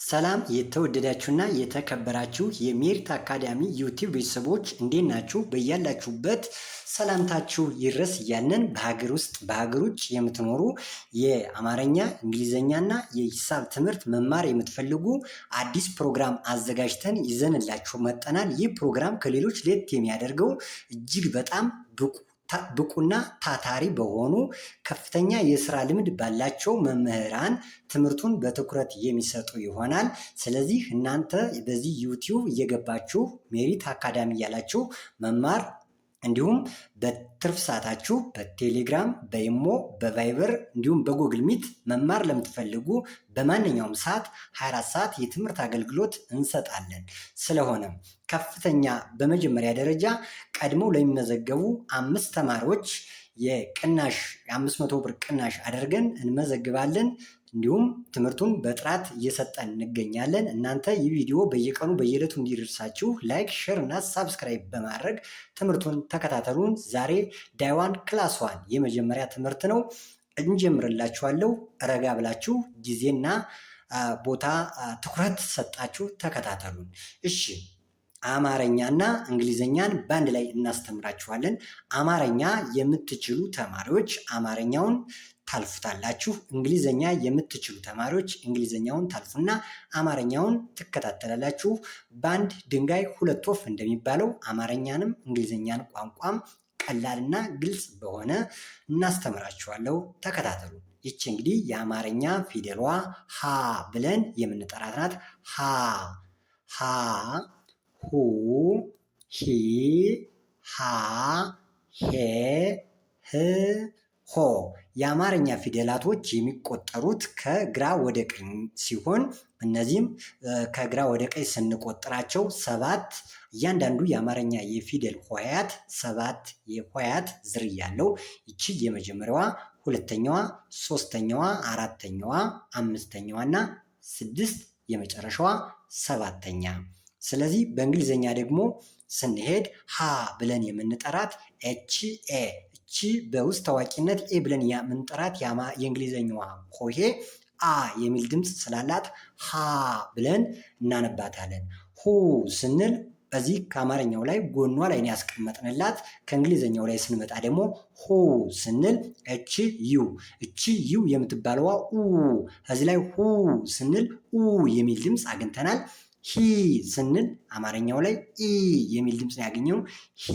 ሰላም የተወደዳችሁና የተከበራችሁ የሜሪት አካዳሚ ዩቲዩብ ቤተሰቦች እንዴት ናችሁ? በያላችሁበት ሰላምታችሁ ይድረስ እያልን በሀገር ውስጥ በሀገር ውጭ የምትኖሩ የአማርኛ እንግሊዝኛና የሂሳብ ትምህርት መማር የምትፈልጉ አዲስ ፕሮግራም አዘጋጅተን ይዘንላችሁ መጠናል። ይህ ፕሮግራም ከሌሎች ለየት የሚያደርገው እጅግ በጣም ብቁና ታታሪ በሆኑ ከፍተኛ የስራ ልምድ ባላቸው መምህራን ትምህርቱን በትኩረት የሚሰጡ ይሆናል። ስለዚህ እናንተ በዚህ ዩቲዩብ እየገባችሁ ሜሪት አካዳሚ ያላችሁ መማር እንዲሁም በትርፍ ሰዓታችሁ በቴሌግራም፣ በኢሞ፣ በቫይበር እንዲሁም በጉግል ሚት መማር ለምትፈልጉ በማንኛውም ሰዓት 24 ሰዓት የትምህርት አገልግሎት እንሰጣለን። ስለሆነም ከፍተኛ በመጀመሪያ ደረጃ ቀድመው ለሚመዘገቡ 5 ተማሪዎች የቅናሽ የ500 ብር ቅናሽ አድርገን እንመዘግባለን። እንዲሁም ትምህርቱን በጥራት እየሰጠን እንገኛለን። እናንተ ይህ ቪዲዮ በየቀኑ በየዕለቱ እንዲደርሳችሁ ላይክ፣ ሼር እና ሳብስክራይብ በማድረግ ትምህርቱን ተከታተሉን። ዛሬ ዳይዋን ክላስ ዋን የመጀመሪያ ትምህርት ነው እንጀምርላችኋለሁ። ረጋ ብላችሁ ጊዜና ቦታ ትኩረት ሰጣችሁ ተከታተሉን። እሺ፣ አማርኛና እንግሊዝኛን በአንድ ላይ እናስተምራችኋለን። አማርኛ የምትችሉ ተማሪዎች አማርኛውን ታልፉታላችሁ። እንግሊዝኛ የምትችሉ ተማሪዎች እንግሊዝኛውን ታልፉና አማርኛውን ትከታተላላችሁ። በአንድ ድንጋይ ሁለት ወፍ እንደሚባለው አማርኛንም እንግሊዝኛን ቋንቋም ቀላልና ግልጽ በሆነ እናስተምራችኋለሁ። ተከታተሉ። ይቺ እንግዲህ የአማርኛ ፊደሏ ሀ ብለን የምንጠራት ናት። ሀ ሁ ሂ ሃ ሄ ህ ሆ። የአማርኛ ፊደላቶች የሚቆጠሩት ከግራ ወደ ቀኝ ሲሆን እነዚህም ከግራ ወደ ቀኝ ስንቆጥራቸው 7 እያንዳንዱ የአማርኛ የፊደል ሆሄያት 7 የሆሄያት ዝርያ አለው። ይቺ የመጀመሪያዋ፣ ሁለተኛዋ፣ ሶስተኛዋ፣ አራተኛዋ፣ አምስተኛዋ እና 6 የመጨረሻዋ 7ተኛ። ስለዚህ በእንግሊዝኛ ደግሞ ስንሄድ ሀ ብለን የምንጠራት ኤች ኤ፣ እቺ በውስጥ ታዋቂነት ኤ ብለን የምንጠራት የእንግሊዝኛዋ ሆሄ አ የሚል ድምፅ ስላላት ሀ ብለን እናነባታለን። ሁ ስንል በዚህ ከአማርኛው ላይ ጎኗ ላይ ያስቀመጥንላት። ከእንግሊዝኛው ላይ ስንመጣ ደግሞ ሁ ስንል እቺ ዩ የምትባለዋ ኡ፣ እዚህ ላይ ሁ ስንል ኡ የሚል ድምፅ አግኝተናል። ሂ ስንል አማርኛው ላይ ኢ የሚል ድምፅ ነው ያገኘው። ሂ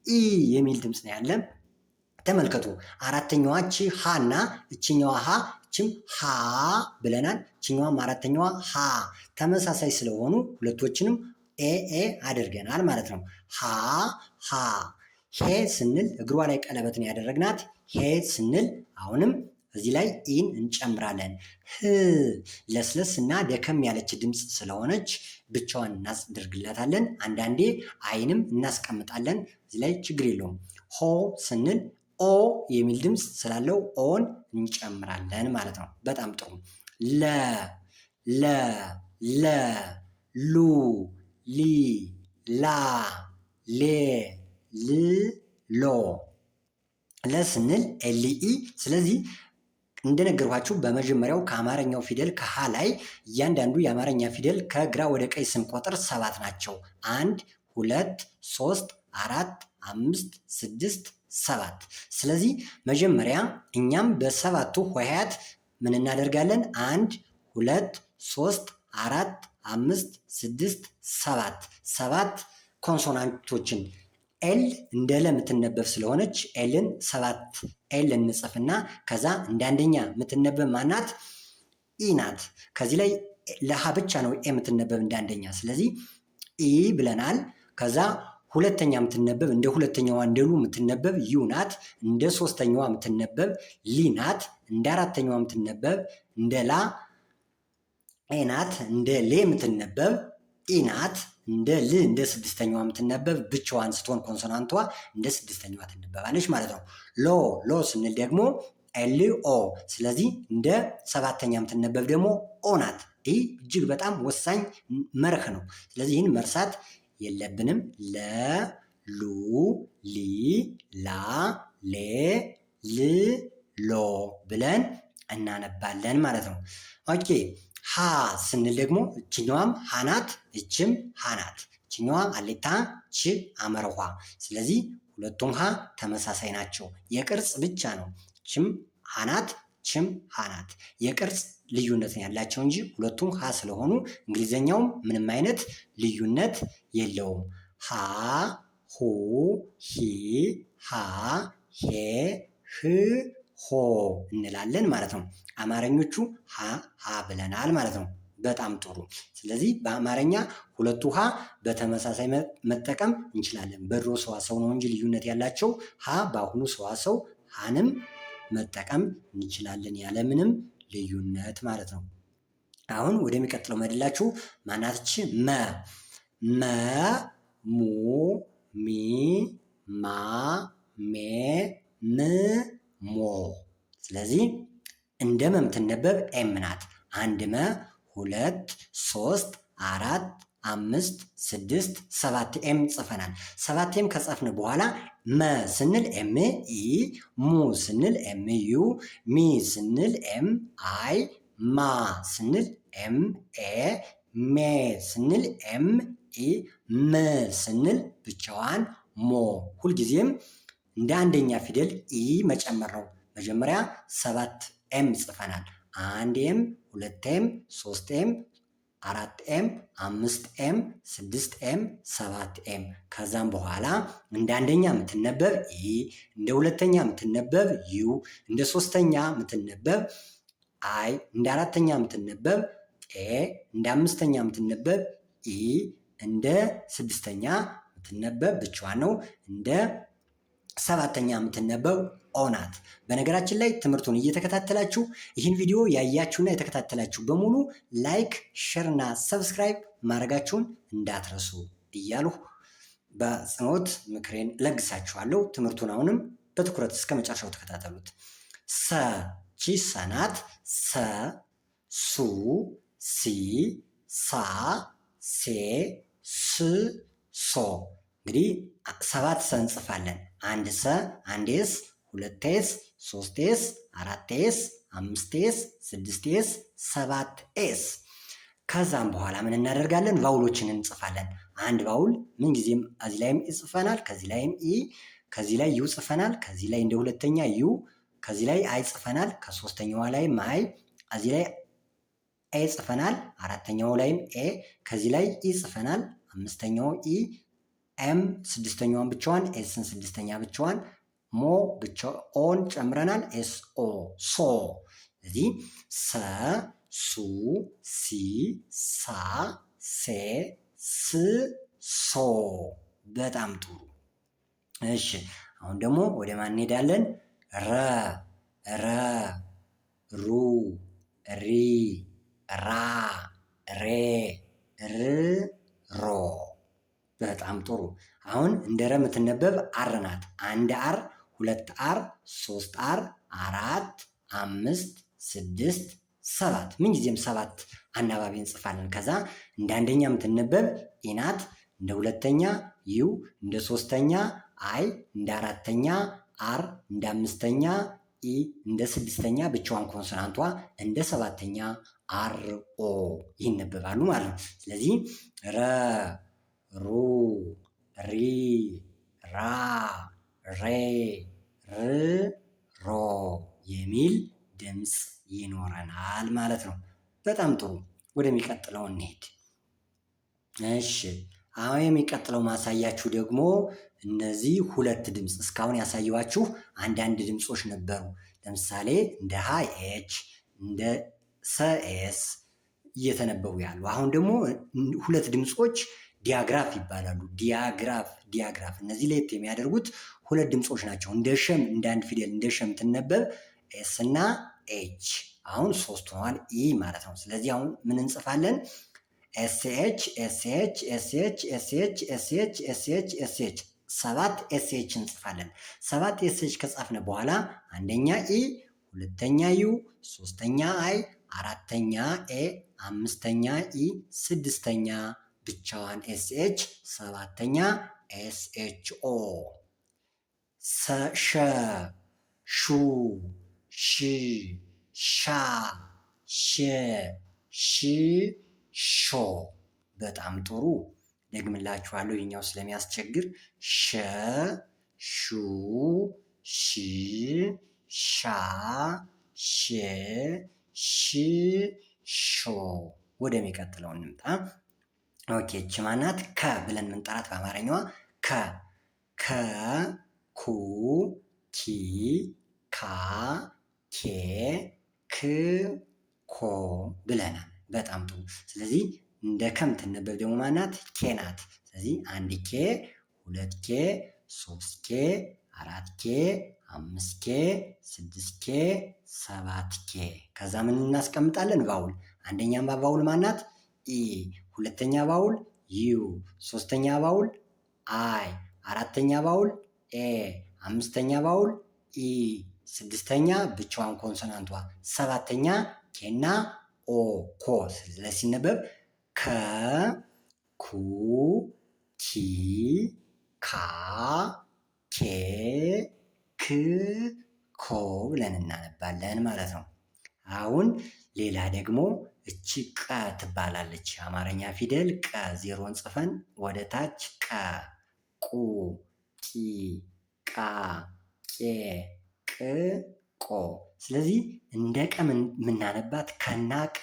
ኢ የሚል ድምፅ ነው ያለ። ተመልከቱ። አራተኛዋ እቺ ሀ እና እችኛዋ ሀ፣ እችም ሀ ብለናል። እችኛዋም አራተኛዋ ሀ ተመሳሳይ ስለሆኑ ሁለቶችንም ኤ አድርገናል ማለት ነው። ሀ። ሄ ስንል እግሯ ላይ ቀለበትን ያደረግናት። ሄ ስንል አሁንም እዚህ ላይ ኢን እንጨምራለን። ህ ለስለስ እና ደከም ያለች ድምፅ ስለሆነች ብቻዋን እናስደርግላታለን። አንዳንዴ አይንም እናስቀምጣለን። እዚህ ላይ ችግር የለውም። ሆ ስንል ኦ የሚል ድምፅ ስላለው ኦን እንጨምራለን ማለት ነው። በጣም ጥሩ። ለ ሉ ሊ ላ ሌ ል ሎ። ለስንል ኤልኢ። ስለዚህ እንደነገርኳችሁ በመጀመሪያው ከአማርኛው ፊደል ከሀ ላይ እያንዳንዱ የአማርኛ ፊደል ከግራ ወደ ቀኝ ስንቆጥር 7 ናቸው። 1 2 3 4 5 6 7። ስለዚህ መጀመሪያ እኛም በሰባቱ ሆሄያት ምን እናደርጋለን? 1 2 3 4 5 6 7 ኮንሶናንቶችን ኤል እንደ ለ የምትነበብ ስለሆነች ኤልን 7 ኤል እንጽፍና ከዛ እንደ አንደኛ የምትነበብ ማናት? ኢ ናት። ከዚህ ላይ ለሀ ብቻ ነው ኤ የምትነበብ እንደ አንደኛ። ስለዚህ ኢ ብለናል። ከዛ ሁለተኛ የምትነበብ እንደ ሁለተኛዋ እንደ ሉ የምትነበብ ዩ ናት። እንደ ሶስተኛዋ የምትነበብ ሊ ናት። እንደ አራተኛዋ የምትነበብ እንደ ላ ኤ ናት። እንደ ሌ የምትነበብ ኢ ናት። እንደ ል እንደ ስድስተኛዋ የምትነበብ ብቻዋን ስትሆን ኮንሶናንቷ እንደ ስድስተኛዋ ትነበባለች ማለት ነው። ሎ ስንል ደግሞ ኤል ኦ። ስለዚህ እንደ ሰባተኛ የምትነበብ ደግሞ ኦ ናት። ይህ እጅግ በጣም ወሳኝ መርህ ነው። ስለዚህ ይህን መርሳት የለብንም። ለ ሉ ሊ ላ ሌ ል ሎ ብለን እናነባለን ማለት ነው። ኦኬ። ሀ ስንል ደግሞ እችኛዋም ሀ ናት፣ እችም ሀ ናት። እችኛዋ አሌታ ች አመርኋ። ስለዚህ ሁለቱም ሀ ተመሳሳይ ናቸው። የቅርጽ ብቻ ነው። ችም ሀ ናት፣ ችም ሀ ናት። የቅርጽ ልዩነት ነው ያላቸው እንጂ ሁለቱም ሀ ስለሆኑ እንግሊዘኛውም ምንም አይነት ልዩነት የለውም። ሀ፣ ሁ፣ ሂ፣ ሃ፣ ሄ፣ ህ፣ ሆ እንላለን ማለት ነው። አማርኞቹ ሀ ብለናል ማለት ነው። በጣም ጥሩ። ስለዚህ በአማርኛ ሁለቱ ሀ በተመሳሳይ መጠቀም እንችላለን። በድሮ ሰዋሰው ነው እንጂ ልዩነት ያላቸው ሀ በአሁኑ ሰዋሰው ሀንም መጠቀም እንችላለን ያለምንም ልዩነት ማለት ነው። አሁን ወደሚቀጥለው መድላችሁ ማናትች መ ሙ ሚ ማ ሜ ም ሞ። ስለዚህ እንደ መ የምትነበብ ኤም ናት። አንድ መ፣ ሁለት፣ ሶስት፣ አራት፣ አምስት፣ ስድስት፣ ሰባት ኤም ጽፈናል። ሰባት ኤም ከጻፍን በኋላ መ ስንል ኤም ኢ፣ ሙ ስንል ኤም ዩ፣ ሚ ስንል ኤም አይ፣ ማ ስንል ኤም ኤ፣ ሜ ስንል ኤም ኢ፣ ም ስንል ብቻዋን ሞ። ሁልጊዜም እንደ አንደኛ ፊደል ኢ መጨመር ነው። መጀመሪያ ሰባት ኤም ጽፈናል። አንድ ኤም፣ ሁለት ኤም፣ ሶስት ኤም፣ አራት ኤም፣ አምስት ኤም፣ ስድስት ኤም፣ ሰባት ኤም። ከዛም በኋላ እንደ አንደኛ የምትነበብ ኢ፣ እንደ ሁለተኛ የምትነበብ ዩ፣ እንደ ሶስተኛ የምትነበብ አይ፣ እንደ አራተኛ የምትነበብ ኤ፣ እንደ አምስተኛ የምትነበብ ኢ፣ እንደ ስድስተኛ የምትነበብ ብቻዋን ነው። እንደ ሰባተኛ የምትነበብ ኦ ናት። በነገራችን ላይ ትምህርቱን እየተከታተላችሁ ይህን ቪዲዮ ያያችሁና የተከታተላችሁ በሙሉ ላይክ፣ ሼር እና ሰብስክራይብ ማድረጋችሁን እንዳትረሱ እያልሁ በጽኖት ምክሬን ለግሳችኋለሁ። ትምህርቱን አሁንም በትኩረት እስከ መጨረሻው ተከታተሉት። ሰ ቺ ሰ ናት። ሰ፣ ሱ፣ ሲ፣ ሳ፣ ሴ፣ ስ፣ ሶ። እንግዲህ ሰባት ሰ እንጽፋለን። አንድ ሰ፣ አንድ ኤስ፣ ሁለት ኤስ፣ ሶስት ኤስ፣ አራት ኤስ፣ አምስት ኤስ፣ ስድስት ኤስ፣ ሰባት ኤስ። ከዛም በኋላ ምን እናደርጋለን? ቫውሎችን እንጽፋለን። አንድ ቫውል ምንጊዜም እዚህ ላይም ኢ ጽፈናል፣ ከዚህ ላይም ኢ፣ ከዚህ ላይ ዩ ጽፈናል፣ ከዚህ ላይ እንደ ሁለተኛ ዩ፣ ከዚህ ላይ አይ ጽፈናል፣ ከሶስተኛዋ ላይም አይ፣ እዚህ ላይ ኤ ጽፈናል፣ አራተኛው ላይም ኤ፣ ከዚህ ላይ ኢ ጽፈናል፣ አምስተኛው ኢ፣ ኤም ስድስተኛዋን ብቻዋን፣ ኤስን ስድስተኛ ብቻዋን፣ ሞ ብቻ ኦን ጨምረናል፣ ኤስ ኦ ሶ። ስለዚህ ሰ፣ ሱ፣ ሲ፣ ሳ፣ ሴ፣ ስ፣ ሶ። በጣም ጥሩ። እሺ አሁን ደግሞ ወደ ማን እንሄዳለን? ረ፣ ረ፣ ሩ፣ ሪ፣ ራ፣ ሬ፣ ር፣ ሮ። በጣም ጥሩ። አሁን እንደ ረ የምትነበብ አር ናት። አንድ አር፣ ሁለት አር፣ ሶስት አር፣ አራት፣ አምስት፣ ስድስት፣ ሰባት። ምንጊዜም ሰባት አናባቢ እንጽፋለን። ከዛ እንደ አንደኛ የምትነበብ ኢ ናት። እንደ ሁለተኛ ዩ፣ እንደ ሶስተኛ አይ፣ እንደ አራተኛ አር፣ እንደ አምስተኛ ኢ፣ እንደ ስድስተኛ ብቻዋን ኮንሶናንቷ፣ እንደ ሰባተኛ አር ኦ ይነበባሉ ማለት ነው። ስለዚህ ረ፣ ሩ፣ ሪ፣ ራ፣ ሬ፣ ር፣ ሮ የሚል ድምፅ ይኖረናል ማለት ነው። በጣም ጥሩ። ወደሚቀጥለው እንሄድ። እሺ አሁን የሚቀጥለው ማሳያችሁ ደግሞ እነዚህ ሁለት ድምፅ እስካሁን ያሳየኋችሁ አንዳንድ ድምፆች ነበሩ። ለምሳሌ እንደ ሀ ኤች፣ እንደ ሰ ኤስ እየተነበቡ ያሉ። አሁን ደግሞ ሁለት ድምፆች ዲያግራፍ ይባላሉ። ዲያግራፍ። እነዚህ ለየት የሚያደርጉት ሁለት ድምፆች ናቸው። እንደ ሸም እንደ አንድ ፊደል እንደ ሸም ትነበብ ኤስ እና ኤች። አሁን ሶስት ሆኗል ኢ ማለት ነው። ስለዚህ አሁን ምን እንጽፋለን? ኤስኤች ኤስኤች ኤስኤች ኤስኤች ኤስኤች ኤስኤች ኤስኤች ሰባት ኤስኤች እንጽፋለን። ሰባት ኤስኤች ከጻፍን በኋላ አንደኛ ኢ፣ ሁለተኛ ዩ፣ ሶስተኛ አይ፣ አራተኛ ኤ፣ አምስተኛ ኢ፣ ስድስተኛ ብቻዋን ኤስኤች፣ ሰባተኛ ኤስኤች ኦ። ሸ፣ ሹ፣ ሺ፣ ሻ፣ ሼ፣ ሽ ሾ። በጣም ጥሩ። ደግምላችኋለሁ ይህኛው ስለሚያስቸግር ሸ ሹ ሽ ሻ ሼ ሽ ሾ። ወደሚቀጥለው እንምጣ። ኦኬ እቺ ማናት? ከ ብለን ምንጠራት በአማርኛዋ ከ ከ ኩ ኪ ካ ኬ ክ ኮ ብለናል። በጣም ጥሩ። ስለዚህ እንደ ከምትነበብ ደግሞ ማናት? ኬ ናት። ስለዚህ 1 ኬ 2 ኬ 3 ኬ 4 ኬ 5 ኬ 6 ኬ 7 ኬ። ከዛ ምን እናስቀምጣለን? ቫውል። አንደኛ ቫውል ማናት? ኢ። ሁለተኛ ቫውል ዩ። ሶስተኛ ቫውል አይ። አራተኛ ቫውል ኤ። አምስተኛ ቫውል ኢ። ስድስተኛ ብቻዋን ኮንሶናንቷ። ሰባተኛ ኬና ኦ ኮ። ስለዚህ ሲነበብ ከ ኩ ኪ ካ ኬ ክ ኮ ብለን እናነባለን ማለት ነው። አሁን ሌላ ደግሞ እቺ ቀ ትባላለች። አማርኛ ፊደል ቀ ዜሮን ጽፈን ወደ ታች ቀ ቁ ቂ ቃ ቄ ቅ ቆ። ስለዚህ እንደ ቀ የምናነባት ከና ቀ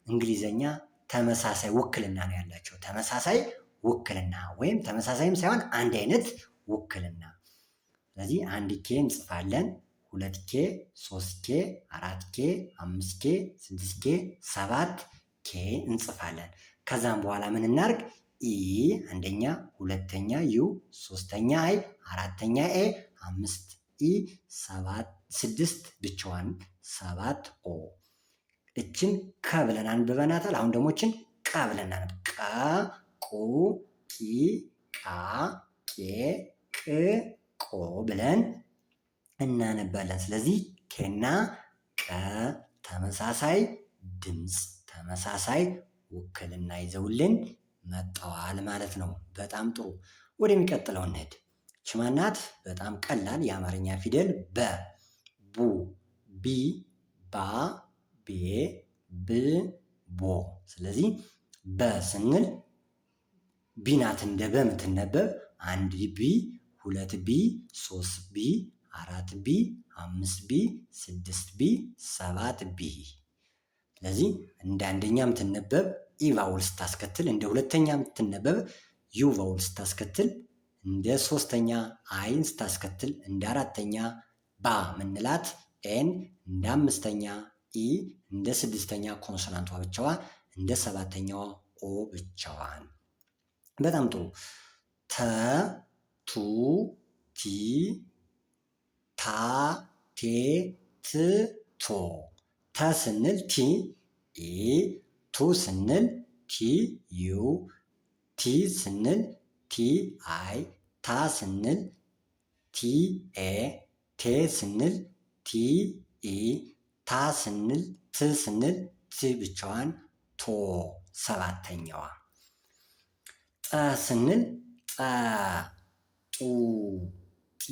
እንግሊዘኛ ተመሳሳይ ውክልና ነው ያላቸው። ተመሳሳይ ውክልና ወይም ተመሳሳይም ሳይሆን አንድ አይነት ውክልና። ስለዚህ 1 ኬ እንጽፋለን፣ 2 ኬ፣ 3 ኬ፣ 4 ኬ፣ 5 ኬ፣ 6 ኬ፣ 7 ኬ እንጽፋለን። ከዛም በኋላ ምን እናርግ? ኢ አንደኛ፣ ሁለተኛ ዩ፣ ሶስተኛ አይ፣ አራተኛ ኤ፣ 5 ኢ፣ 6 ብቻዋን 7 ኦ። እችን ከ ብለን አንብበናታል። አሁን ደግሞ እችን ቀ ብለን አንብ። ቀ ቁ ቂ ቃ ቄ ቅ ቆ ብለን እናነባለን። ስለዚህ ኬና ቀ ተመሳሳይ ድምፅ ተመሳሳይ ውክልና ይዘውልን መጥተዋል ማለት ነው። በጣም ጥሩ። ወደሚቀጥለው እንሂድ። ይቺ ማናት? በጣም ቀላል የአማርኛ ፊደል በ ቡ ቢ ባ ቤ ብ ቦ። ስለዚህ በ ስንል ቢ ናት እንደ በ የምትነበብ 1 ቢ 2 ቢ 3 ቢ 4 ቢ 5 ቢ 6 ቢ 7 ቢ። ስለዚህ እንደ አንደኛ የምትነበብ ኢ ቫውል ስታስከትል፣ እንደ ሁለተኛ የምትነበብ ዩ ቫውል ስታስከትል፣ እንደ ሶስተኛ አይን ስታስከትል፣ እንደ አራተኛ ባ ምንላት ኤን፣ እንደ አምስተኛ ኢ፣ እንደ ስድስተኛ ኮንሶናንቷ ብቻዋ፣ እንደ ሰባተኛዋ ኦ ብቻዋን። በጣም ጥሩ። ተ ቱ ቲ ታ ቴ ት ቶ። ተ ስንል ቲ ኢ፣ ቱ ስንል ቲ ዩ፣ ቲ ስንል ቲ አይ፣ ታ ስንል ቲ ኤ፣ ቴ ስንል ቲ ኢ፣ ታ ስንል ት ስንል ት ብቻዋን ቶ ሰባተኛዋ። ጠ ስንል ጠ ጡ ጢ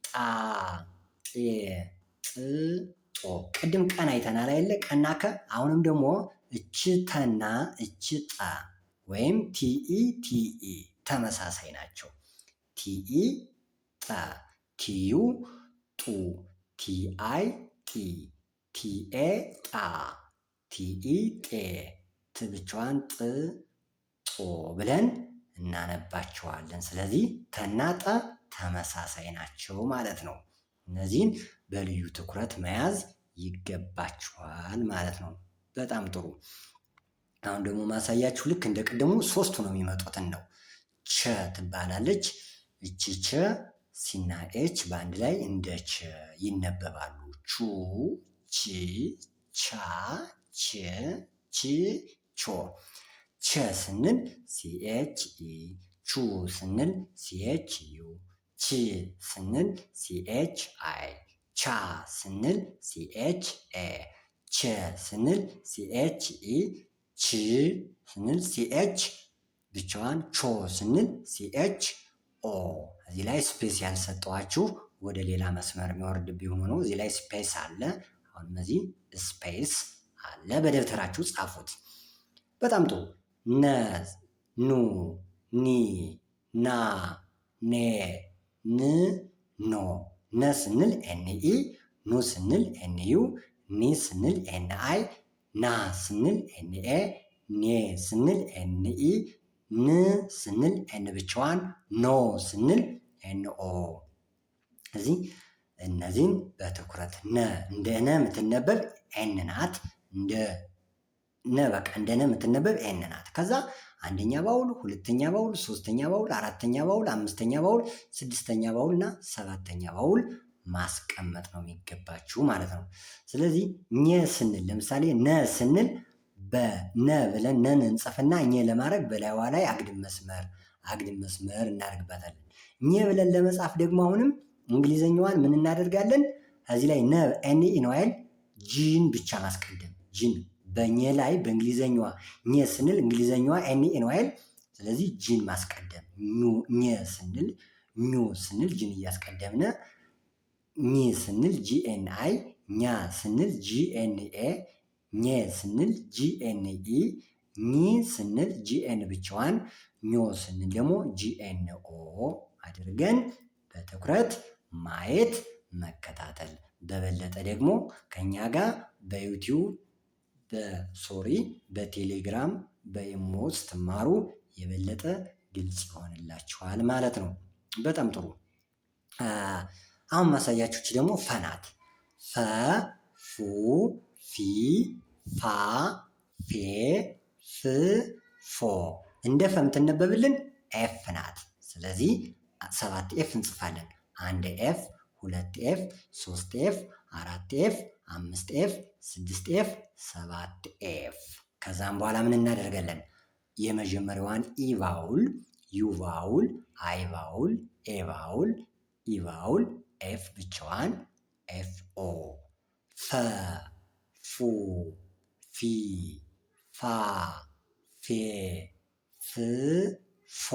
ጣ ጤ ጥ ጦ። ቅድም ቀን አይተናል አይደለ? ቀና ከ። አሁንም ደግሞ እች ተና እች ጠ ወይም ቲኢ ቲኢ ተመሳሳይ ናቸው። ቲኢ ጠ፣ ቲዩ ጡ፣ ቲአይ ጢ፣ ቲኤ ጣ፣ ቲኢ ጤ፣ ት ብቻዋን ጥ ጦ ብለን እናነባቸዋለን። ስለዚህ ተና ጠ ተመሳሳይ ናቸው ማለት ነው። እነዚህን በልዩ ትኩረት መያዝ ይገባችኋል ማለት ነው። በጣም ጥሩ። አሁን ደግሞ ማሳያችሁ ልክ እንደ ቅድሙ 3ቱ ነው የሚመጡትን ነው። ቸ ትባላለች። እቺ ቸ ሲና ኤች በአንድ ላይ እንደ ቸ ይነበባሉ። ቹ፣ ቺ፣ ቻ፣ ቼ፣ ቺ፣ ቾ። ቸ ስንል ሲኤች ኢ፣ ቹ ስንል ሲኤች ዩ፣ ቺ ስንል ሲኤች አይ፣ ቻ ስንል ሲኤች ኤ፣ ቸ ስንል ሲኤች ኢ፣ ቺ ስንል ሲኤች ብቻዋን፣ ቾ ስንል ሲኤች ኦ። እዚህ ላይ ስፔስ ያልሰጠዋችሁ ወደ ሌላ መስመር የሚወርድ ቢሆን ነው። እዚህ ላይ ስፔስ አለ። አሁን እነዚህ ስፔስ አለ። በደብተራችሁ ጻፉት። በጣም ጥሩ። ነ፣ ኑ፣ ኒ፣ ና፣ ኔ፣ ን፣ ኖ። ነ ስንል ኤንኢ፣ ኑ ስንል ኤንዩ፣ ኒ ስንል ኤንአይ፣ ና ስንል ኤንኤ፣ ኔ ስንል ኤንኢ፣ ን ስንል ኤን ብቻዋን፣ ኖ ስንል ኤንኦ። እዚህ እነዚህን በትኩረት ነ እንደ ነ የምትነበብ ኤን ናት። እንደ ነ በቃ እንደ ነ የምትነበብ ኤን ናት። ከዛ አንደኛ ባውል፣ ሁለተኛ ባውል፣ ሶስተኛ ባውል፣ አራተኛ ባውል፣ አምስተኛ ባውል፣ ስድስተኛ ባውል እና ሰባተኛ ባውል ማስቀመጥ ነው የሚገባችሁ ማለት ነው። ስለዚህ ኘ ስንል ለምሳሌ ነ ስንል በነ ብለን ነን እንጽፍና ኘ ለማድረግ በላይዋ ላይ አግድም መስመር እናደርግበታለን። ኘ ብለን ለመጻፍ ደግሞ አሁንም እንግሊዘኛዋን ምን እናደርጋለን? እዚህ ላይ ነ ኤንኢ ነው አይደል? ጂን ብቻ ማስቀደም። ጂን በኘ ላይ በእንግሊዘኛዋ ኘ ስንል እንግሊዘኛዋ ኤንኢ ነው አይደል? ስለዚህ ጂን ማስቀደም። ኘ ስንል ኙ ስንል ጂን እያስቀደምነ፣ ኝ ስንል ጂኤንአይ፣ ኛ ስንል ጂኤንኤ፣ ኘ ስንል ጂኤንኢ፣ ኝ ስንል ጂኤን ብቻዋን፣ ኞ ስንል ደግሞ ጂኤንኦ አድርገን በትኩረት ማየት መከታተል። በበለጠ ደግሞ ከኛ ጋር በዩቲዩብ በቴሌግራም በኢሞ ስትማሩ የበለጠ ግልጽ ይሆንላችኋል ማለት ነው። በጣም ጥሩ። አሁን ማሳያችሁ ደግሞ ፈ ናት። ፈ፣ ፉ፣ ፊ፣ ፋ፣ ፌ፣ ፍ፣ ፎ። እንደ ፈ የምትነበብልን ኤፍ ናት። ስለዚህ 7 ኤፍ እንጽፋለን። 1 ኤፍ፣ 2 ኤፍ፣ 3 ኤፍ፣ 4 ኤፍ፣ 5 ኤፍ፣ 6 ኤፍ፣ 7 ኤፍ። ከዛም በኋላ ምን እናደርጋለን? የመጀመሪያዋን ኢ ቫውል፣ ዩ ቫውል፣ አይ ቫውል፣ ኤ ቫውል፣ ኢ ቫውል፣ ኤፍ ብቻዋን፣ ኤፍ ኦ። ፈ፣ ፉ፣ ፊ፣ ፋ፣ ፌ፣ ፍ፣ ፎ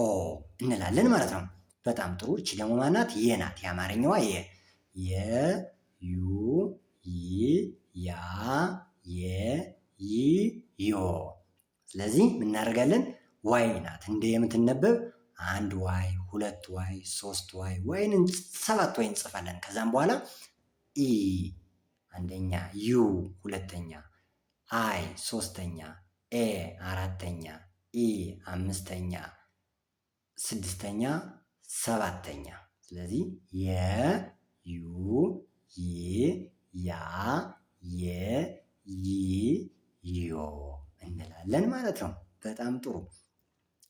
እንላለን ማለት ነው። በጣም ጥሩ። እቺ ደግሞ ማናት? የ ናት። የአማርኛዋ የ። የ፣ ዩ፣ ይ፣ ያ፣ የ፣ ይ፣ ዮ። ስለዚህ ምናደርጋለን? ዋይ ናት። እንደ የምትነበብ 1 ዋይ፣ 2 ዋይ፣ 3 ዋይ፣ ዋይን 7 ዋይ እንጽፋለን። ከዛም በኋላ ኢ አንደኛ፣ ዩ ሁለተኛ፣ አይ ሶስተኛ፣ ኤ አራተኛ፣ ኢ አምስተኛ፣ 6ኛ፣ 7ኛ። ስለዚህ የ፣ ዩ፣ ይ፣ ያ፣ የ፣ ይ፣ ዮ እንላለን ማለት ነው። በጣም ጥሩ።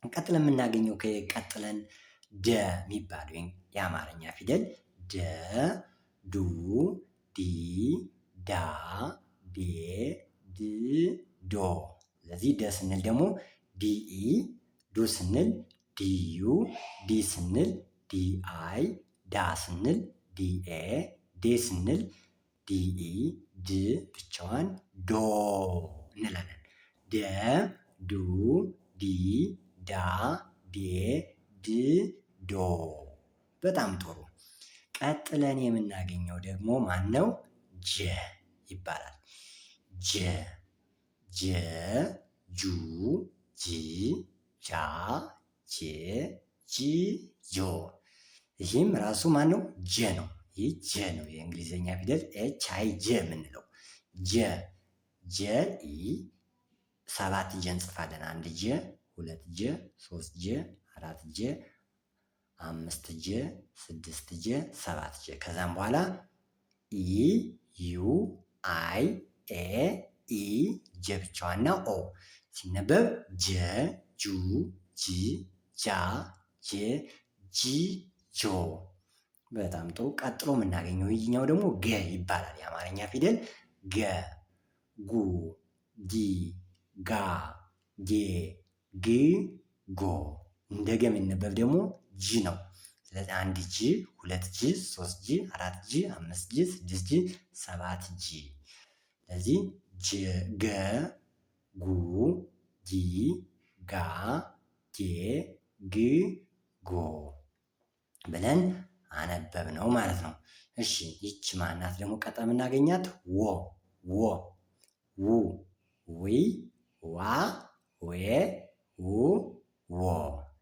ቀጥለን የምናገኘው ቀጥለን ደ የሚባለው የአማርኛ ፊደል ደ፣ ዱ፣ ዲ፣ ዳ፣ ዴ፣ ድ፣ ዶ። ስለዚህ ደ ስንል ደግሞ ዲኢ፣ ዱ ስንል ዲዩ፣ ዲ ስንል ዲአይ፣ ዳ ስንል ዲኤ፣ ዴ ስንል ዲኢ፣ ድ ብቻዋን ዶ እንላለን። ደ፣ ዱ፣ ዲ፣ ዳ፣ ዴ፣ ድ፣ ዶ። በጣም ጥሩ። ቀጥለን የምናገኘው ደግሞ ማን ነው? ጀ ይባላል። ጀ፣ ጀ፣ ጁ፣ ጂ፣ ጃ፣ ጄ፣ ጂ፣ ጆ። ይህም ራሱ ማን ነው? ጀ ነው። ይህ ጀ ነው። የእንግሊዝኛ ፊደል ኤች አይ ጀ የምንለው ጀ። ጀ ኢ 7 ጀ እንጽፋለን። 1 ጀ፣ 2 ጀ፣ 3 ጀ፣ 4 ጀ፣ 5 ጀ፣ 6 ጀ፣ 7 ጀ። ከዛም በኋላ ኢ፣ ዩ፣ አይ፣ ኤ፣ ኢ፣ ጀ ብቻዋና ኦ ሲነበብ ጀ፣ ጁ፣ ጂ፣ ጃ፣ ጄ፣ ጂ፣ ጆ። በጣም ጥሩ። ቀጥሎ የምናገኘው ይህኛው ደግሞ ገ ይባላል። የአማርኛ ፊደል ገ፣ ጉ፣ ጊ፣ ጋ፣ ጌ፣ ግ፣ ጎ። እንደ ገ የሚነበብ ደግሞ ጂ ነው። ስለዚህ 1 ጂ፣ 2 ጂ፣ 3 ጂ፣ 4 ጂ፣ 5 ጂ፣ 6 ጂ፣ 7 ጂ። ስለዚህ ገ፣ ጉ፣ ጊ፣ ጋ፣ ጌ፣ ግ፣ ጎ ብለን አነበብ ነው ማለት ነው። እሺ ይቺ ማናት ደግሞ ቀጥታ የምናገኛት? ወ፣ ው፣ ዊ ዋ ዌ ው ዎ።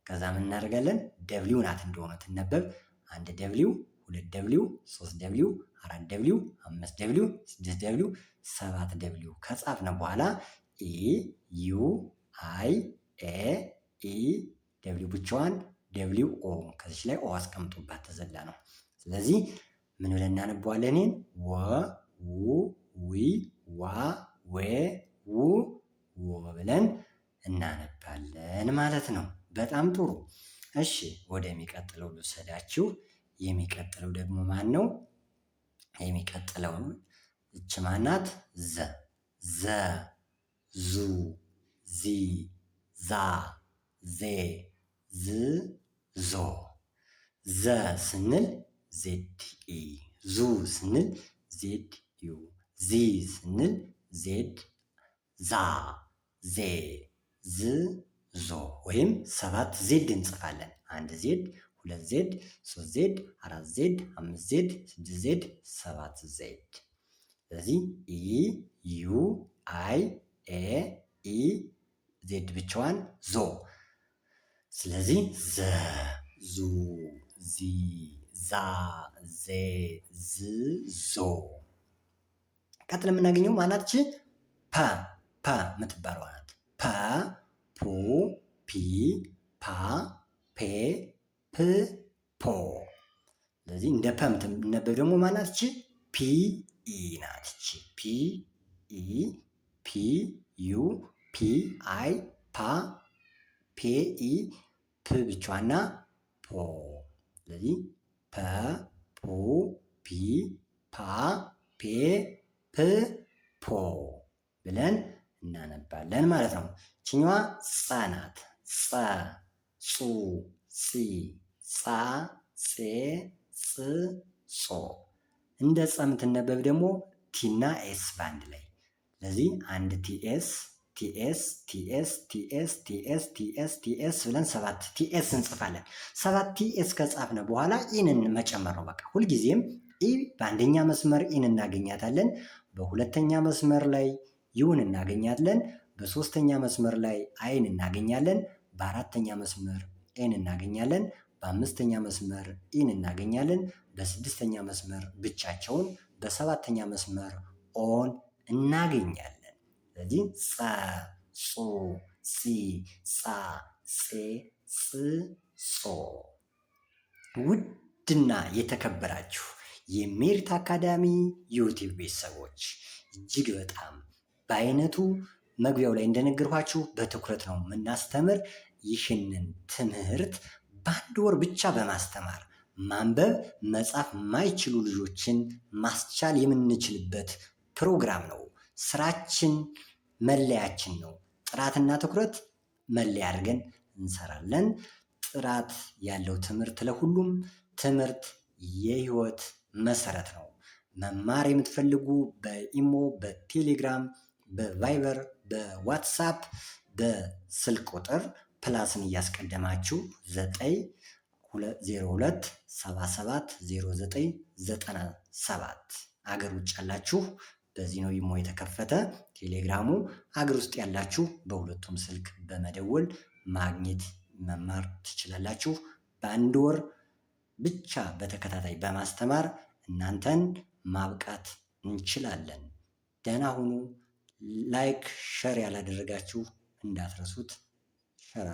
ከዛ ምን እናደርጋለን? ደብሊው ናት እንደሆነ ትነበብ። 1 ደብሊው፣ 2 ደብሊው፣ 3 ደብሊው፣ 4 ደብሊው፣ 5 ደብሊው፣ 6 ደብሊው፣ 7 ደብሊው ከጻፍነ በኋላ ኢ ዩ አይ ኤ ኢ ደብሊው ብቻዋን ደብሊው ኦ ከዚች ላይ ኦ አስቀምጡባት ተዘላ ነው። ስለዚህ ምን ብለን እናነበዋለን? ወ ው ዊ ዋ ዌ ው ዎ ብለን እናነባለን ማለት ነው። በጣም ጥሩ። እሺ ወደሚቀጥለው ልውሰዳችሁ። የሚቀጥለው ደግሞ ማን ነው? የሚቀጥለው እች ማናት? ዘ ዘ ዙ ዚ ዛ ዜ ዝ ዞ። ዘ ስንል ዜድ ኢ፣ ዙ ስንል ዜድ ዩ፣ ዚ ስንል ዜድ ዛ ዜ ዝ ዞ። ወይም 7 ዜድ እንጽፋለን። 1 ዜድ፣ 2 ዜድ፣ 3 ዜድ፣ 4 ዜድ፣ 5 ዜድ፣ 6 ዜድ፣ 7 ዜድ። ስለዚህ ኢ ዩ አይ ኤ ኢ ዜድ ብቻዋን ዞ። ስለዚህ ዘ ዙ ዚ ዛ ዜ ዝ ዞ። ቀጥል የምናገኘው ማናት? ፐ ፐ የምትባለው ናት። ፐ ፑ ፒ ፓ ፔ ፕ ፖ። ስለዚህ እንደ ፐ የምትነበብ ደግሞ ማናት? ፒ ኢ ናት። ፒ ኢ ፒ ዩ ፒ አይ ፓ ፔ ኢ ፕ ብቻዋና ፖ። ስለዚህ ፐ ፑ ፒ ፓ ፔ ፕ ፖ ብለን እናነባለን ማለት ነው። ችኛዋ ጸ ናት። ጸ ጹ ጺ ጻ ጼ ጽ ጾ። እንደ ጸ የምትነበብ ደግሞ ቲና ኤስ ባንድ ላይ። ስለዚህ 1 ቲኤስ ቲኤስ ቲኤስ ቲኤስ ቲኤስ ቲኤስ ቲኤስ ብለን 7 ቲኤስ እንጽፋለን። 7 ቲኤስ ከጻፍነ በኋላ ኢንን መጨመር ነው። በቃ ሁልጊዜም ኢ በአንደኛ መስመር ኢን እናገኛታለን። በሁለተኛ መስመር ላይ ዩን እናገኛለን። በሶስተኛ መስመር ላይ አይን እናገኛለን። በአራተኛ መስመር ኤን እናገኛለን። በአምስተኛ መስመር ኢን እናገኛለን። በስድስተኛ መስመር ብቻቸውን፣ በሰባተኛ መስመር ኦን እናገኛለን። ስለዚህ ጸ ጹ ጺ ጻ ጼ ጽ ጾ። ውድና የተከበራችሁ የሜሪት አካዳሚ ዩቲዩብ ቤተሰቦች እጅግ በጣም በአይነቱ መግቢያው ላይ እንደነገርኳችሁ በትኩረት ነው የምናስተምር። ይህንን ትምህርት በአንድ ወር ብቻ በማስተማር ማንበብ መጻፍ የማይችሉ ልጆችን ማስቻል የምንችልበት ፕሮግራም ነው። ስራችን መለያችን ነው። ጥራትና ትኩረት መለያ አድርገን እንሰራለን። ጥራት ያለው ትምህርት ለሁሉም። ትምህርት የህይወት መሰረት ነው። መማር የምትፈልጉ በኢሞ፣ በቴሌግራም፣ በቫይበር፣ በዋትሳፕ በስልክ ቁጥር ፕላስን እያስቀደማችሁ 902770997 አገር ውጭ ያላችሁ በዚህ ነው ኢሞ የተከፈተ። ቴሌግራሙ አገር ውስጥ ያላችሁ በሁለቱም ስልክ በመደወል ማግኘት መማር ትችላላችሁ። በአንድ ወር ብቻ በተከታታይ በማስተማር እናንተን ማብቃት እንችላለን። ደህና ሁኑ። ላይክ ሸር ያላደረጋችሁ እንዳትረሱት። ሸር